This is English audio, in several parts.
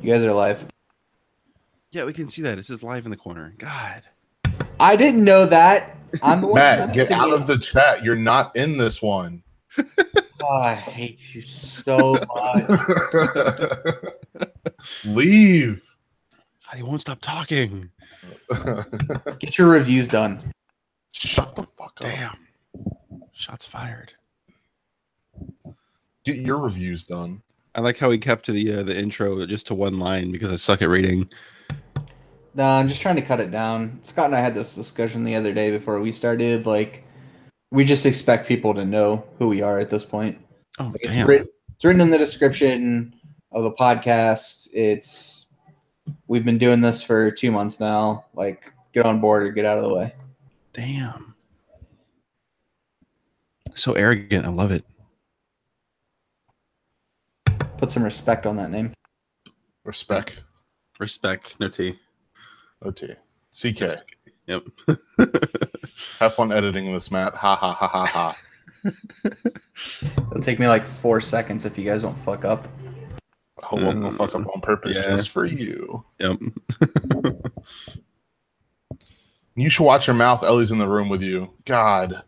You guys are live. Yeah, we can see that. It says live in the corner. God. I didn't know that. I'm the one. Matt, get out of the chat. You're not in this one. Oh, I hate you so much. Leave. God, he won't stop talking. Get your reviews done. Shut the fuck up. Damn. Shots fired. Get your reviews done. I like how he kept the intro just to one line because I suck at reading. No, I'm just trying to cut it down. Scott and I had this discussion the other day before we started. Like, we just expect people to know who we are at this point. Oh, like, damn. It's written in the description of the podcast. We've been doing this for 2 months now. Like, get on board or get out of the way. Damn. So arrogant. I love it. Put some respect on that name. Respect. No T. OT. CK. Yep. Have fun editing this, Matt. Ha ha ha ha ha. It'll take me like 4 seconds if you guys don't fuck up. I won't fuck up on purpose just for you. Yep. You should watch your mouth. Ellie's in the room with you. God.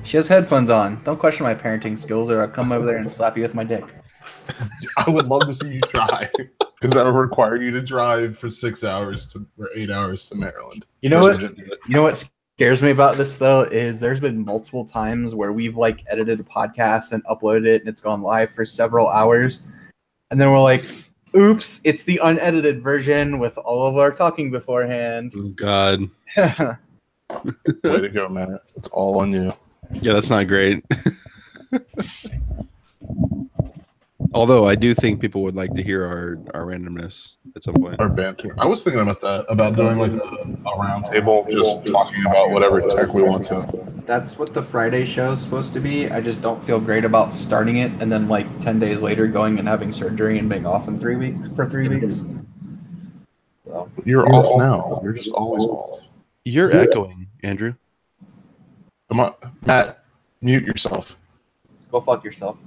She has headphones on. Don't question my parenting skills or I'll come over there and slap you with my dick. I would love to see you try, because that would require you to drive for 6 hours or 8 hours to Maryland. You know what scares me about this though is there's been multiple times where we've like edited a podcast and uploaded it and it's gone live for several hours, and then we're like, "Oops, it's the unedited version with all of our talking beforehand." Oh, God. Way to go, Matt. It's all on you. Yeah, that's not great. Although I do think people would like to hear our randomness at some point. Our banter. I was thinking about that, about doing like a round table, just talking about whatever tech we want to. That's what the Friday show is supposed to be. I just don't feel great about starting it and then like 10 days later going and having surgery and being off in 3 weeks for 3 weeks. So, you're off now. You're just always off. You're echoing, Andrew. Come on, Matt, mute yourself. go fuck yourself.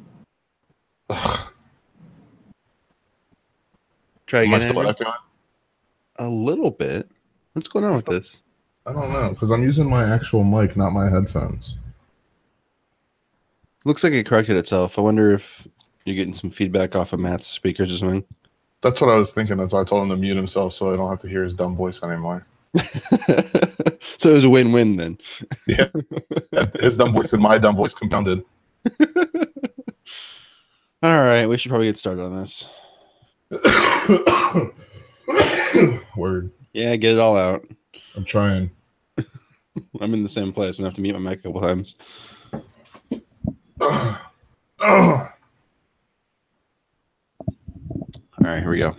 Try Am I again, still Andrew? echoing? A little bit. What's going on with this? I don't know, because I'm using my actual mic, not my headphones. Looks like it corrected itself. I wonder if you're getting some feedback off of Matt's speakers or something. That's what I was thinking. That's why I told him to mute himself so I don't have to hear his dumb voice anymore. So it was a win-win then. Yeah. His dumb voice and my dumb voice compounded. All right, we should probably get started on this. Word. Yeah, get it all out. I'm trying. I'm in the same place. I'm going to have to mute my mic a couple times. Oh. All right, here we go.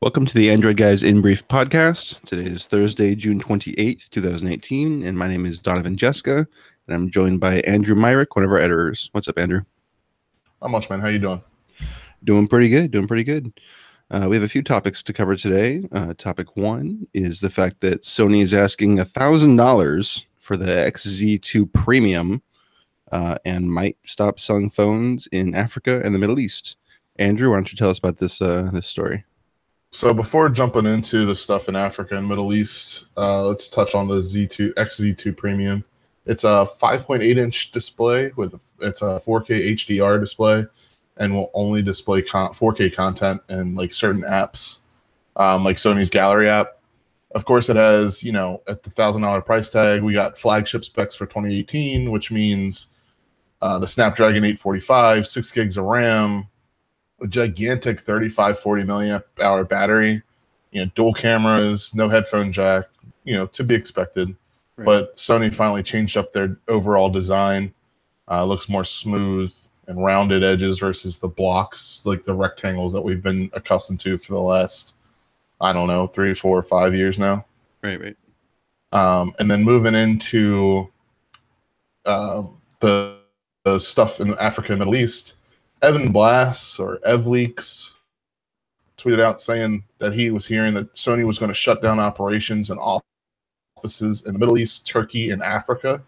Welcome to the Android Guys In Brief podcast. Today is Thursday, June 28th, 2018, and my name is Donovan Jeska, and I'm joined by Andrew Myrick, one of our editors. What's up, Andrew? Not much, man. How you doing? Doing pretty good, we have a few topics to cover today. Topic one is the fact that Sony is asking $1,000 for the XZ2 Premium and might stop selling phones in Africa and the Middle East. Andrew, why don't you tell us about this story? So before jumping into the stuff in Africa and Middle East, let's touch on the XZ2 Premium. It's a 5.8-inch display it's a 4K HDR display, and will only display 4K content and like certain apps, like Sony's Gallery app. Of course, it has, at the $1,000 price tag, we got flagship specs for 2018, which means the Snapdragon 845, 6 gigs of RAM, a gigantic 3540 milliamp hour battery, dual cameras, no headphone jack, to be expected. Right. But Sony finally changed up their overall design. Looks more smooth and rounded edges versus the blocks, like the rectangles that we've been accustomed to for the last, 3, 4, 5 years now. Right. And then moving into the stuff in Africa and Middle East, Evan Blass or EvLeaks tweeted out saying that he was hearing that Sony was going to shut down operations and offices in the Middle East, Turkey, and Africa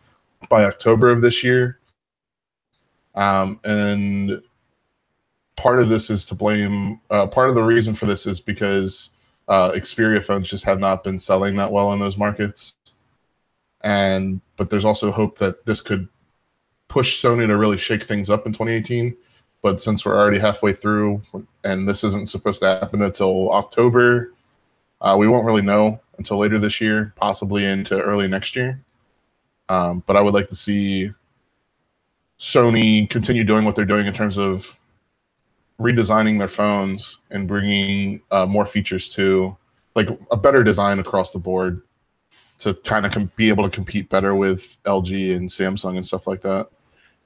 by October of this year. And part of this is to blame. Part of the reason for this is because Xperia phones just have not been selling that well in those markets. But there's also hope that this could push Sony to really shake things up in 2018. But since we're already halfway through, and this isn't supposed to happen until October, we won't really know until later this year, possibly into early next year. But I would like to see Sony continue doing what they're doing in terms of redesigning their phones and bringing more features to, like, a better design across the board to kind of be able to compete better with LG and Samsung and stuff like that.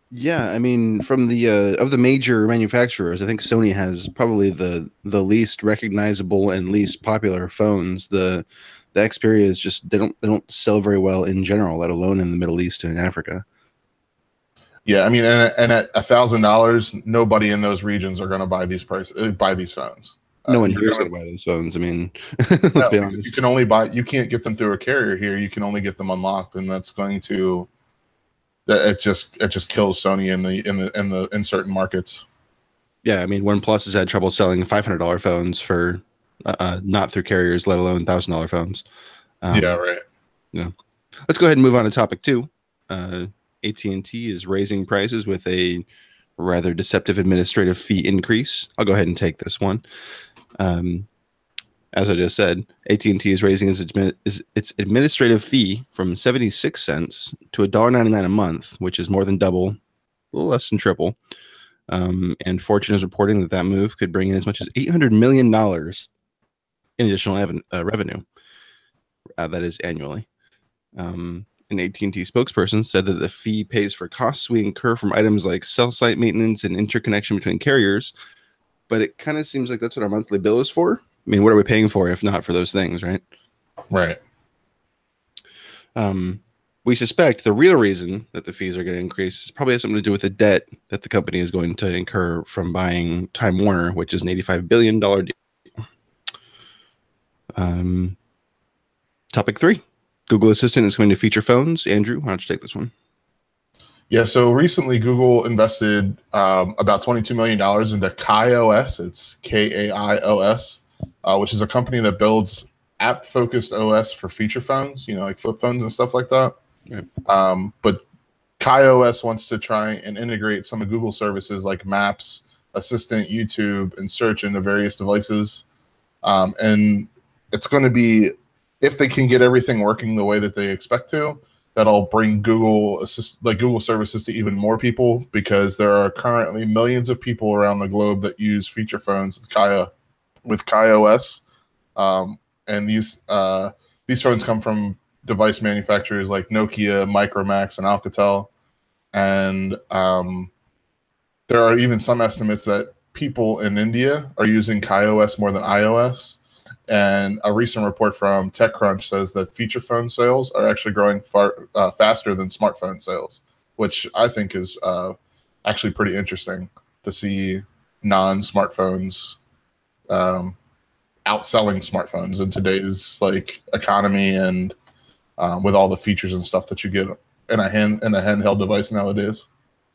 Yeah, I mean, from the of the major manufacturers, I think Sony has probably the least recognizable and least popular phones. The Xperia is just they don't sell very well in general, let alone in the Middle East and in Africa. Yeah, I mean, and at $1,000, nobody in those regions are going to buy these phones. No one here's going to buy those phones. I mean, let's be honest. You can't get them through a carrier here. You can only get them unlocked, and that's going to. It just kills Sony in certain markets. Yeah, I mean, OnePlus has had trouble selling $500 phones for not through carriers, let alone $1,000 phones. Yeah, right. Yeah. Let's go ahead and move on to topic 2. AT&T is raising prices with a rather deceptive administrative fee increase. I'll go ahead and take this one. As I just said, AT&T is raising its administrative fee from 76 cents to $1.99 a month, which is more than double, a little less than triple. And Fortune is reporting that move could bring in as much as $800 million in additional revenue. That is annually. An AT&T spokesperson said that the fee pays for costs we incur from items like cell site maintenance and interconnection between carriers, but it kind of seems like that's what our monthly bill is for. I mean, what are we paying for if not for those things, right? Right. We suspect the real reason that the fees are going to increase probably has something to do with the debt that the company is going to incur from buying Time Warner, which is an $85 billion deal. Topic 3. Google Assistant is going to feature phones. Andrew, why don't you take this one? Yeah, so recently Google invested about $22 million into KaiOS. It's KAIOS, which is a company that builds app-focused OS for feature phones, like flip phones and stuff like that. Right. But KaiOS wants to try and integrate some of Google services like Maps, Assistant, YouTube, and Search into various devices. And it's going to be, if they can get everything working the way that they expect to, that'll bring Google services to even more people, because there are currently millions of people around the globe that use feature phones with KaiOS. And these phones come from device manufacturers like Nokia, Micromax, and Alcatel. And there are even some estimates that people in India are using KaiOS more than iOS. And a recent report from TechCrunch says that feature phone sales are actually growing far faster than smartphone sales, which I think is actually pretty interesting to see non-smartphones outselling smartphones in today's economy, and with all the features and stuff that you get in a handheld device nowadays.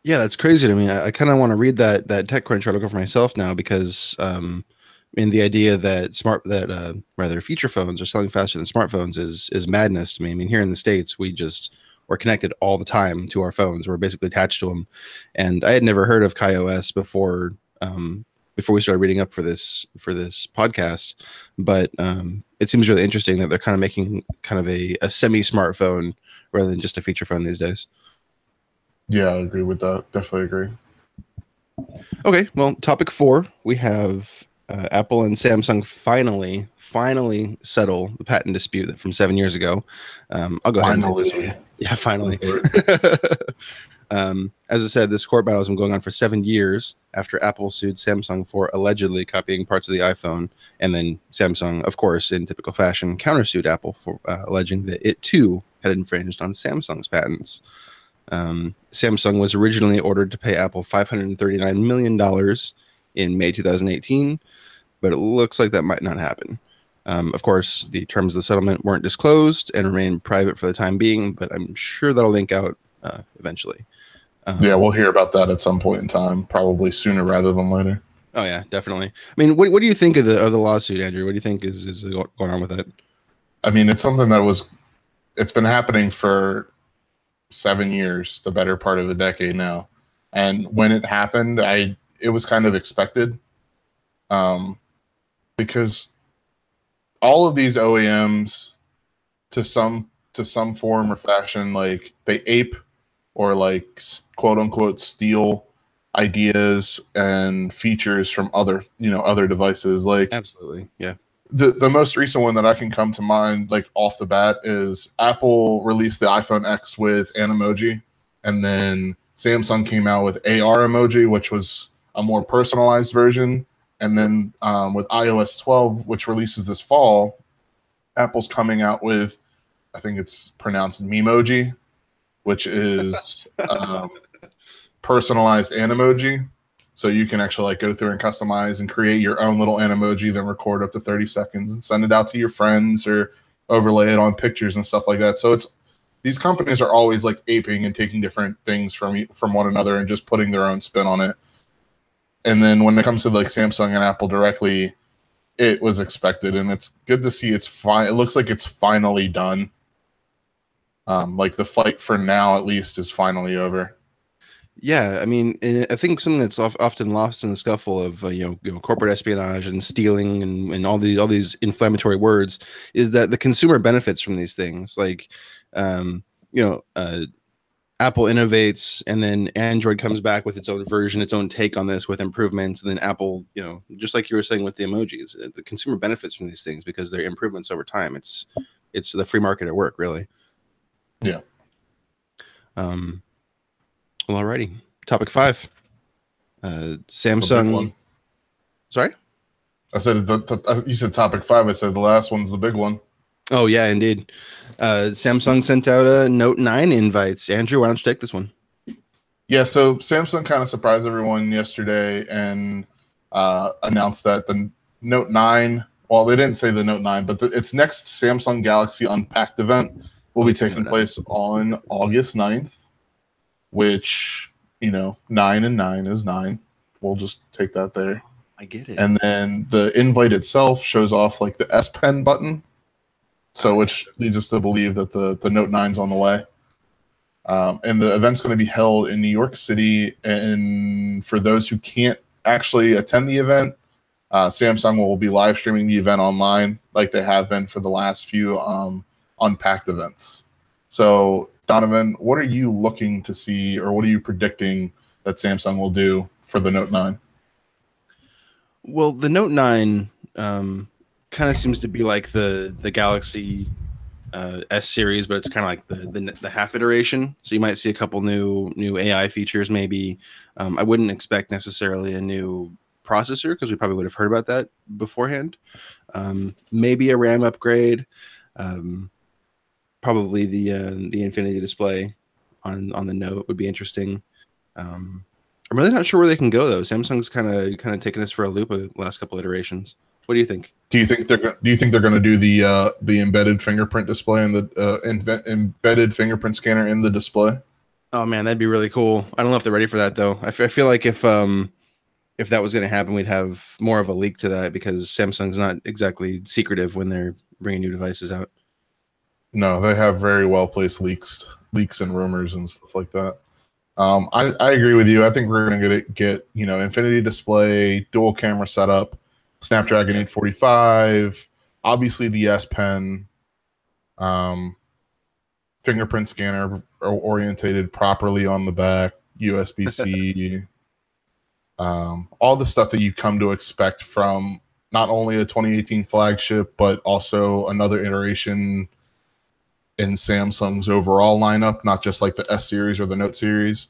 Yeah, that's crazy to me. I kind of want to read that TechCrunch article for myself now, because the idea that feature phones are selling faster than smartphones is madness to me. I mean, here in the States, we're connected all the time to our phones. We're basically attached to them. And I had never heard of KaiOS before we started reading up for this podcast. But it seems really interesting that they're kind of making kind of a semi-smartphone rather than just a feature phone these days. Yeah, I agree with that. Definitely agree. Okay, well, topic 4, we have Apple and Samsung finally settle the patent dispute from 7 years ago. I'll go ahead and take this one. Yeah, finally. As I said, this court battle has been going on for 7 years after Apple sued Samsung for allegedly copying parts of the iPhone, and then Samsung, of course, in typical fashion, countersued Apple for alleging that it too had infringed on Samsung's patents. Samsung was originally ordered to pay Apple $539 million in May 2018, but it looks like that might not happen. Of course, the terms of the settlement weren't disclosed and remain private for the time being, but I'm sure that'll link out eventually. Yeah, we'll hear about that at some point in time, probably sooner rather than later. Oh yeah, definitely. I mean, what do you think of the lawsuit, Andrew? What do you think is going on with that? I mean, it's something it's been happening for 7 years, the better part of a decade now. And when it happened, it was kind of expected, because all of these OEMs, to some form or fashion, like they ape or like quote unquote steal ideas and features from other devices. Like Absolutely, yeah. the most recent one that I can come to mind, like off the bat, is Apple released the iPhone X with Animoji, and then Samsung came out with AR emoji, which was a more personalized version. And then with iOS 12, which releases this fall, Apple's coming out with, I think it's pronounced Memoji, which is personalized Animoji. So you can actually like go through and customize and create your own little Animoji, then record up to 30 seconds and send it out to your friends or overlay it on pictures and stuff like that. So these companies are always like aping and taking different things from one another and just putting their own spin on it. And then when it comes to like Samsung and Apple directly, it was expected, and it's good to see it's fine. It looks like it's finally done. Like the fight for now, at least, is finally over. Yeah, I mean, and I think something that's often lost in the scuffle of corporate espionage and stealing and all these inflammatory words is that the consumer benefits from these things. Like, Apple innovates, and then Android comes back with its own version, its own take on this with improvements, and then Apple, just like you were saying with the emojis, the consumer benefits from these things because they're improvements over time. It's the free market at work, really. Yeah. Well, alrighty. Topic 5. Samsung. Sorry? I said you said topic 5. I said the last one's the big one. Oh yeah, indeed. Samsung sent out a Note 9 invites. Andrew, why don't you take this one? Yeah, so Samsung kind of surprised everyone yesterday and announced that the Note 9, well, they didn't say the Note 9, but its next Samsung Galaxy Unpacked event will be taking place on August 9th, which, 9 and 9 is 9. We'll just take that there. I get it. And then the invite itself shows off like the S Pen button, which leads us to believe that the Note 9's on the way. And the event's going to be held in New York City. And for those who can't actually attend the event, Samsung will be live streaming the event online like they have been for the last few Unpacked events. So, Donovan, what are you looking to see, or what are you predicting that Samsung will do for the Note 9? Well, the Note 9 kind of seems to be like the Galaxy S series, but it's kind of like the half iteration. So you might see a couple new AI features, maybe. I wouldn't expect necessarily a new processor because we probably would have heard about that beforehand. Maybe a RAM upgrade. Probably the Infinity display on the Note would be interesting. I'm really not sure where they can go though. Samsung's kind of taken us for a loop the last couple iterations. What do you think? Do you think they're going to do the embedded fingerprint display and the embedded fingerprint scanner in the display? Oh man, that'd be really cool. I don't know if they're ready for that though. I feel like if that was going to happen, we'd have more of a leak to that because Samsung's not exactly secretive when they're bringing new devices out. No, they have very well placed leaks and rumors and stuff like that. I agree with you. I think we're going to get Infinity display, dual camera setup, Snapdragon 845, obviously the S Pen, fingerprint scanner orientated properly on the back, USB-C, all the stuff that you come to expect from not only a 2018 flagship, but also another iteration in Samsung's overall lineup, not just like the S series or the Note series.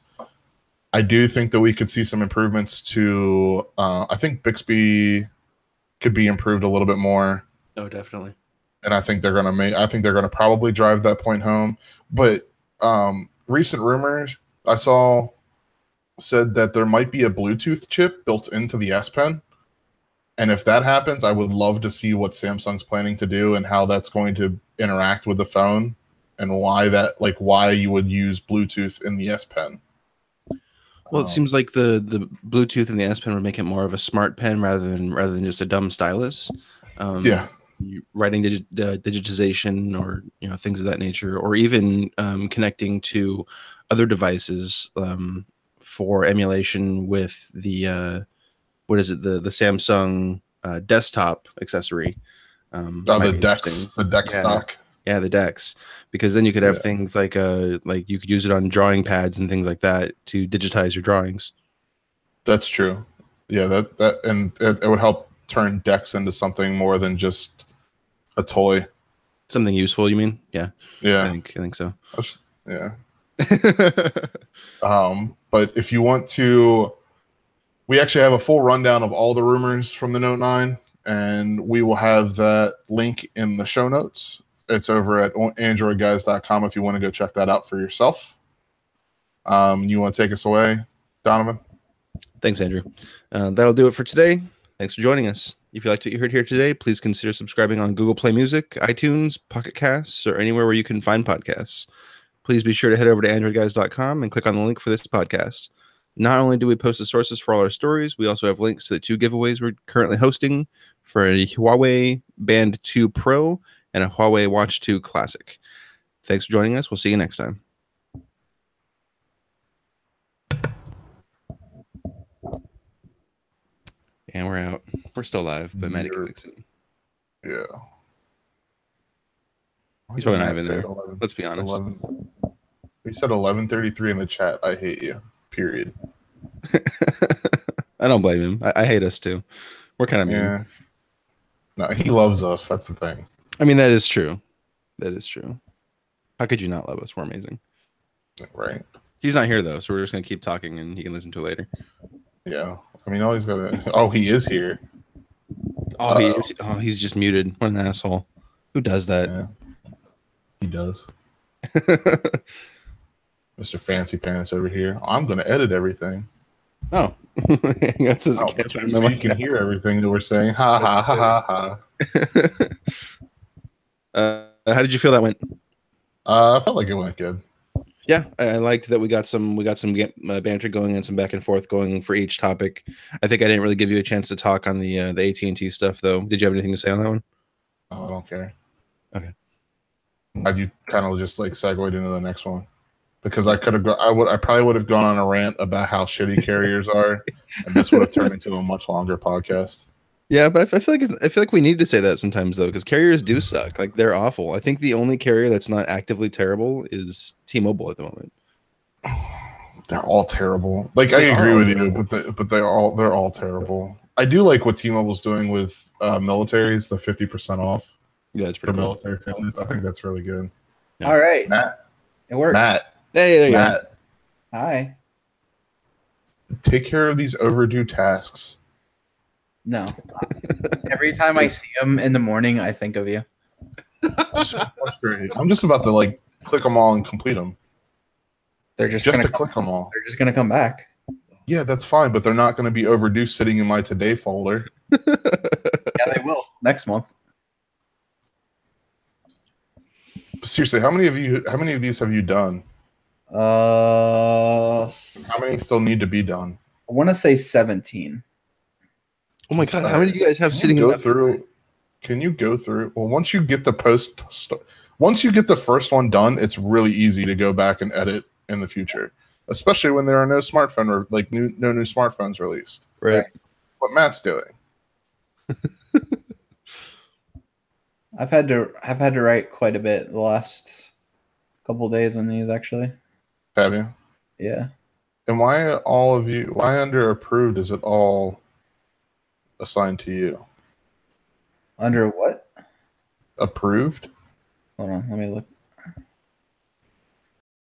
I do think that we could see some improvements to, I think Bixby could be improved a little bit more. Oh, definitely. And I think they're gonna probably drive that point home. But recent rumors I saw said that there might be a Bluetooth chip built into the S Pen. And if that happens, I would love to see what Samsung's planning to do and how that's going to interact with the phone and why you would use Bluetooth in the S Pen. Well, it seems like the Bluetooth and the S Pen would make it more of a smart pen rather than just a dumb stylus. Yeah. Writing digitization or things of that nature, or even connecting to other devices for emulation with the what is it, the Samsung desktop accessory. The Dex, the Dex dock. Yeah, the Dex, because then you could have Yeah. things like you could use it on drawing pads and things like that to digitize your drawings. That's true. Yeah, that and it would help turn Dex into something more than just a toy. Something useful, you mean? Yeah. Yeah. I think so. Yeah. But if you want to, we actually have a full rundown of all the rumors from the Note 9, and we will have that link in the show notes. It's over at AndroidGuys.com if you want to go check that out for yourself. You want to take us away, Donovan? Thanks, Andrew. That'll do it for today. Thanks for joining us. If you liked what you heard here today, please consider subscribing on Google Play Music, iTunes, Pocket Casts, or anywhere where you can find podcasts. Please be sure to head over to AndroidGuys.com and click on the link for this podcast. Not only do we post the sources for all our stories, we also have links to the 2 giveaways we're currently hosting for a Huawei Band 2 Pro and a Huawei Watch 2 Classic. Thanks for joining us. We'll see you next time. And we're out. We're still live, but Maddie can fix it. Yeah. He's probably not even there. Let's be honest. He said 11:33 in the chat. I hate you. Period. I don't blame him. I hate us too. We're kind of mean. Yeah. No, he loves us. That's the thing. I mean, that is true. That is true. How could you not love us? We're amazing. Right. He's not here though, so we're just gonna keep talking, and he can listen to it later. Yeah. I mean, all he's got to. Oh, he is here. Oh, he is. Oh, he's just muted. What an asshole. Who does that? Yeah. He does. Mr. Fancy Pants over here. I'm going to edit everything. Oh. That's his so you can hear everything that we're saying. Ha, ha, ha, ha, ha. How did you feel that went? I felt like it went good. Yeah, I liked that we got some banter going and some back and forth going for each topic. I think I didn't really give you a chance to talk on the AT&T stuff, though. Did you have anything to say on that one? Oh, I don't care. Okay. You kind of just like segued into the next one, because I could have. I probably would have gone on a rant about how shitty carriers are, and this would have turned into a much longer podcast. Yeah, but I feel like we need to say that sometimes though, because carriers do suck. Like, they're awful. I think the only carrier that's not actively terrible is T-Mobile at the moment. They're all terrible. Like, I agree with you, but they're all terrible. I do like what T-Mobile's doing with militaries, the 50% off. Yeah, that's pretty cool. Military families. I think that's really good. Yeah. All right, Matt. It worked. Matt. Hey, there you go. Hi. Take care of these overdue tasks. No. Every time I see them in the morning, I think of you. So frustrating. I'm just about to like click them all and complete them. They're just to click them all. They're just gonna come back. Yeah, that's fine, but they're not going to be overdue sitting in my today folder. Yeah, they will next month. Seriously, how many of these have you done? How many still need to be done? I want to say 17. Oh my god, how many do you guys have sitting in that through? Can you go through? Well, once you get the first one done, it's really easy to go back and edit in the future, especially when there are no no new smartphones released. Right. What Matt's doing. I've had to write quite a bit the last couple of days on these, actually. Have you? Yeah. And why under approved is it all assigned to you? Under what? Approved? Hold on, let me look.